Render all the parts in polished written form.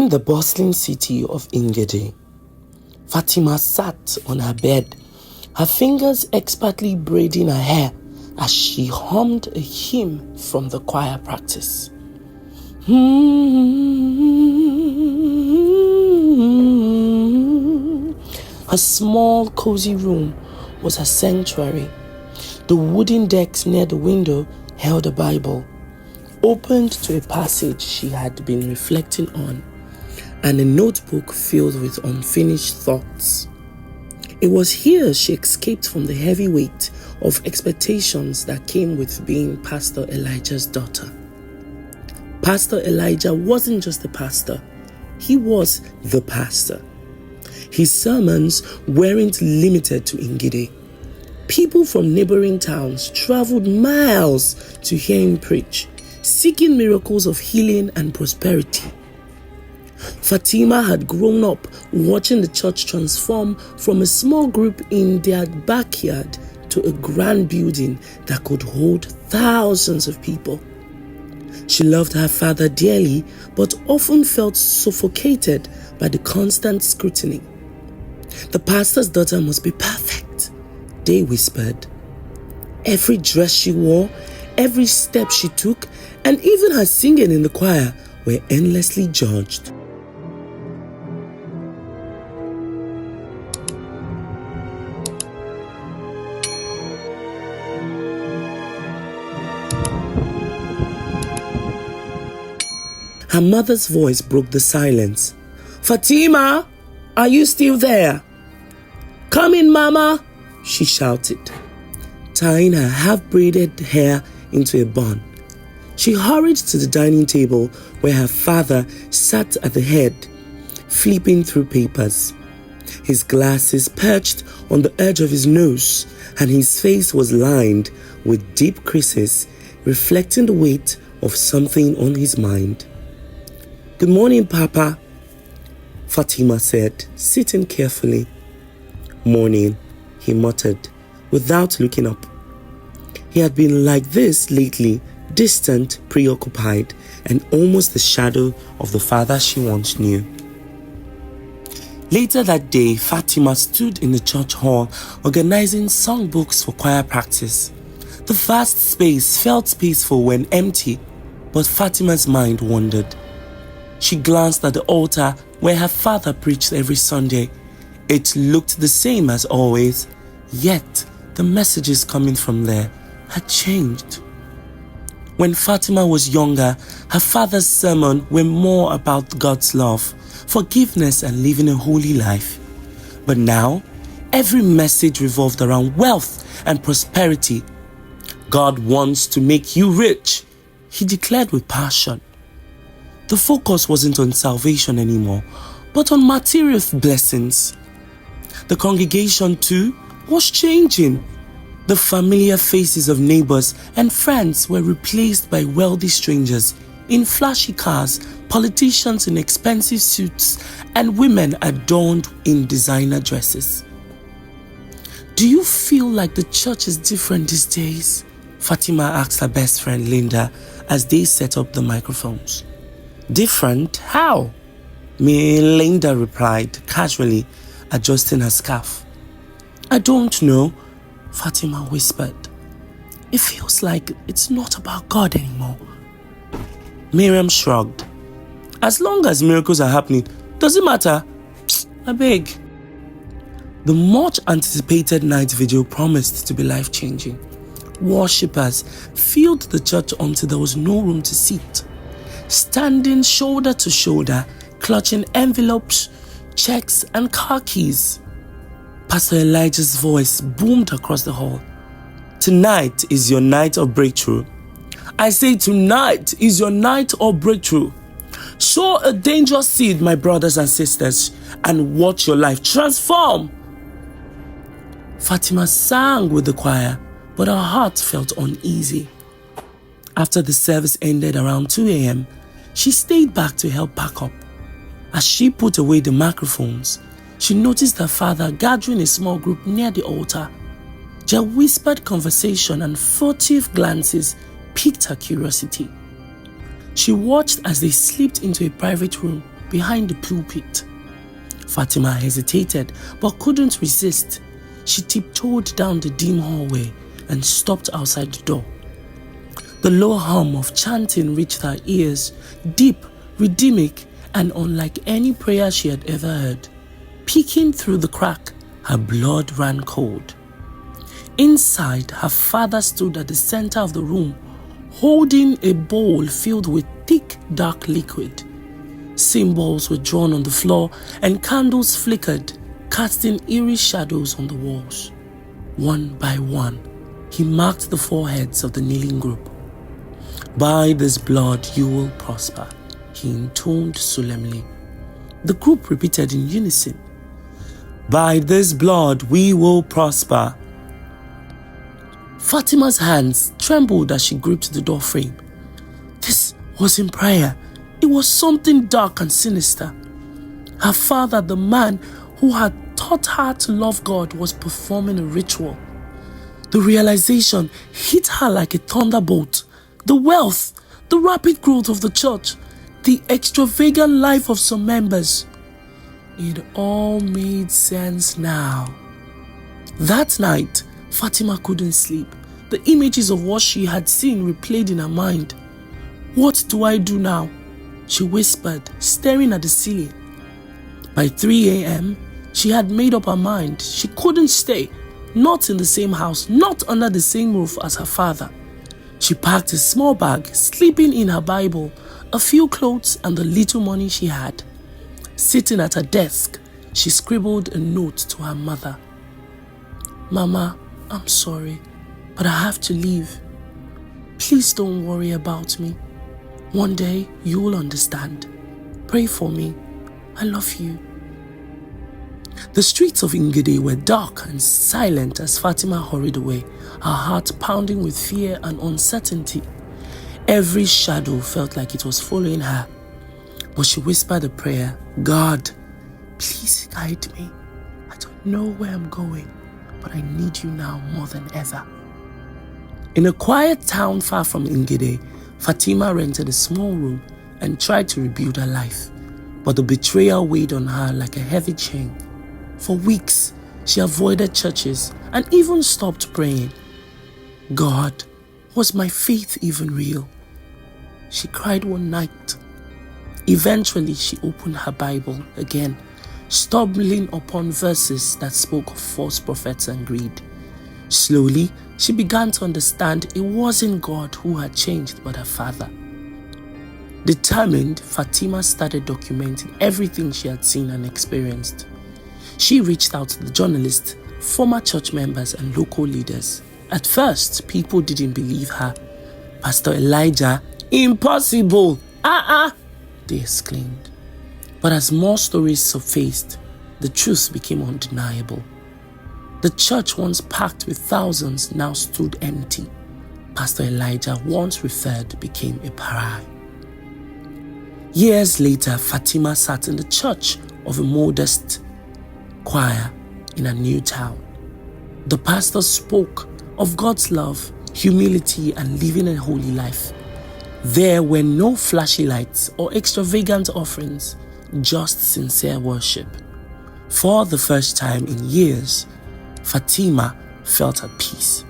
In the bustling city of Ngede, Fatima sat on her bed, her fingers expertly braiding her hair as she hummed a hymn from the choir practice. Her small, cozy room was her sanctuary. The wooden decks near the window held a Bible, opened to a passage she had been reflecting on, and a notebook filled with unfinished thoughts. It was here she escaped from the heavy weight of expectations that came with being Pastor Elijah's daughter. Pastor Elijah wasn't just a pastor, he was the pastor. His sermons weren't limited to Ngede. People from neighboring towns traveled miles to hear him preach, seeking miracles of healing and prosperity. Fatima had grown up watching the church transform from a small group in their backyard to a grand building that could hold thousands of people. She loved her father dearly, but often felt suffocated by the constant scrutiny. The pastor's daughter must be perfect, they whispered. Every dress she wore, every step she took, and even her singing in the choir were endlessly judged. Her mother's voice broke the silence. "Fatima, are you still there? Come in, Mama," she shouted, tying her half-braided hair into a bun. She hurried to the dining table where her father sat at the head, flipping through papers. His glasses perched on the edge of his nose, and his face was lined with deep creases, reflecting the weight of something on his mind. "Good morning, Papa," Fatima said, sitting carefully. "Morning," he muttered, without looking up. He had been like this lately, distant, preoccupied, and almost the shadow of the father she once knew. Later that day, Fatima stood in the church hall organizing songbooks for choir practice. The vast space felt peaceful when empty, but Fatima's mind wandered. She glanced at the altar where her father preached every Sunday. It looked the same as always, yet the messages coming from there had changed. When Fatima was younger, her father's sermons were more about God's love, forgiveness, and living a holy life. But now, every message revolved around wealth and prosperity. "God wants to make you rich," he declared with passion. The focus wasn't on salvation anymore, but on material blessings. The congregation, too, was changing. The familiar faces of neighbors and friends were replaced by wealthy strangers in flashy cars, politicians in expensive suits, and women adorned in designer dresses. "Do you feel like the church is different these days?" Fatima asked her best friend Linda as they set up the microphones. "Different? How?" Linda replied casually, adjusting her scarf. "I don't know," Fatima whispered. "It feels like it's not about God anymore." Miriam shrugged. "As long as miracles are happening, does it matter? I beg." The much anticipated night vigil promised to be life-changing. Worshippers filled the church until there was no room to sit. Standing shoulder to shoulder, clutching envelopes, checks, and car keys. Pastor Elijah's voice boomed across the hall. "Tonight is your night of breakthrough. I say tonight is your night of breakthrough. Sow a dangerous seed, my brothers and sisters, and watch your life transform." Fatima sang with the choir, but her heart felt uneasy. After the service ended around 2 a.m., she stayed back to help pack up. As she put away the microphones, she noticed her father gathering a small group near the altar. Their whispered conversation and furtive glances piqued her curiosity. She watched as they slipped into a private room behind the pulpit. Fatima hesitated but couldn't resist. She tiptoed down the dim hallway and stopped outside the door. The low hum of chanting reached her ears, deep, rhythmic, and unlike any prayer she had ever heard. Peeking through the crack, her blood ran cold. Inside, her father stood at the center of the room, holding a bowl filled with thick, dark liquid. Symbols were drawn on the floor and candles flickered, casting eerie shadows on the walls. One by one, he marked the foreheads of the kneeling group. "By this blood you will prosper," he intoned solemnly. The group repeated in unison, "By this blood we will prosper." Fatima's hands trembled as she gripped the door frame. This wasn't prayer. It was something dark and sinister. Her father, the man who had taught her to love God, was performing a ritual. The realization hit her like a thunderbolt. The wealth, the rapid growth of the church, the extravagant life of some members. It all made sense now. That night, Fatima couldn't sleep. The images of what she had seen replayed in her mind. "What do I do now?" she whispered, staring at the ceiling. By 3 a.m., she had made up her mind. She couldn't stay, not in the same house, not under the same roof as her father. She packed a small bag, slipping in her Bible, a few clothes, and the little money she had. Sitting at her desk, she scribbled a note to her mother. "Mama, I'm sorry, but I have to leave. Please don't worry about me. One day you will understand. Pray for me. I love you." The streets of Ngede were dark and silent as Fatima hurried away, her heart pounding with fear and uncertainty. Every shadow felt like it was following her. But she whispered a prayer, "God, please guide me. I don't know where I'm going, but I need you now more than ever." In a quiet town far from Ngede, Fatima rented a small room and tried to rebuild her life. But the betrayal weighed on her like a heavy chain. For weeks, she avoided churches and even stopped praying. "God, was my faith even real?" she cried one night. Eventually, she opened her Bible again, stumbling upon verses that spoke of false prophets and greed. Slowly, she began to understand it wasn't God who had changed, but her father. Determined, Fatima started documenting everything she had seen and experienced. She reached out to the journalists, former church members, and local leaders. At first, people didn't believe her. "Pastor Elijah, impossible! They exclaimed. But as more stories surfaced, the truth became undeniable. The church, once packed with thousands, now stood empty. Pastor Elijah, once referred, became a pariah. Years later, Fatima sat in the church of a modest choir in a new town. The pastor spoke of God's love, humility, and living a holy life. There were no flashy lights or extravagant offerings, just sincere worship. For the first time in years, Fatima felt at peace.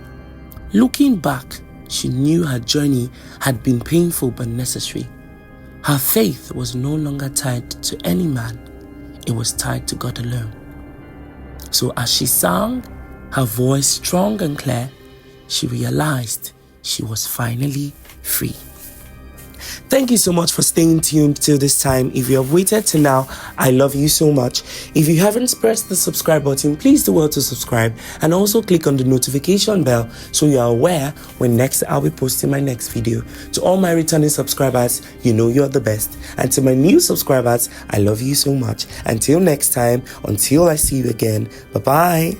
Looking back, she knew her journey had been painful but necessary. Her faith was no longer tied to any man, it was tied to God alone. So as she sang, her voice strong and clear, she realized she was finally free. Thank you so much for staying tuned till this time. If you have waited till now, I love you so much. If you haven't pressed the subscribe button, please do well to subscribe and also click on the notification bell so you are aware when next I'll be posting my next video. To all my returning subscribers, you know you're the best. And to my new subscribers, I love you so much. Until next time, until I see you again, bye-bye.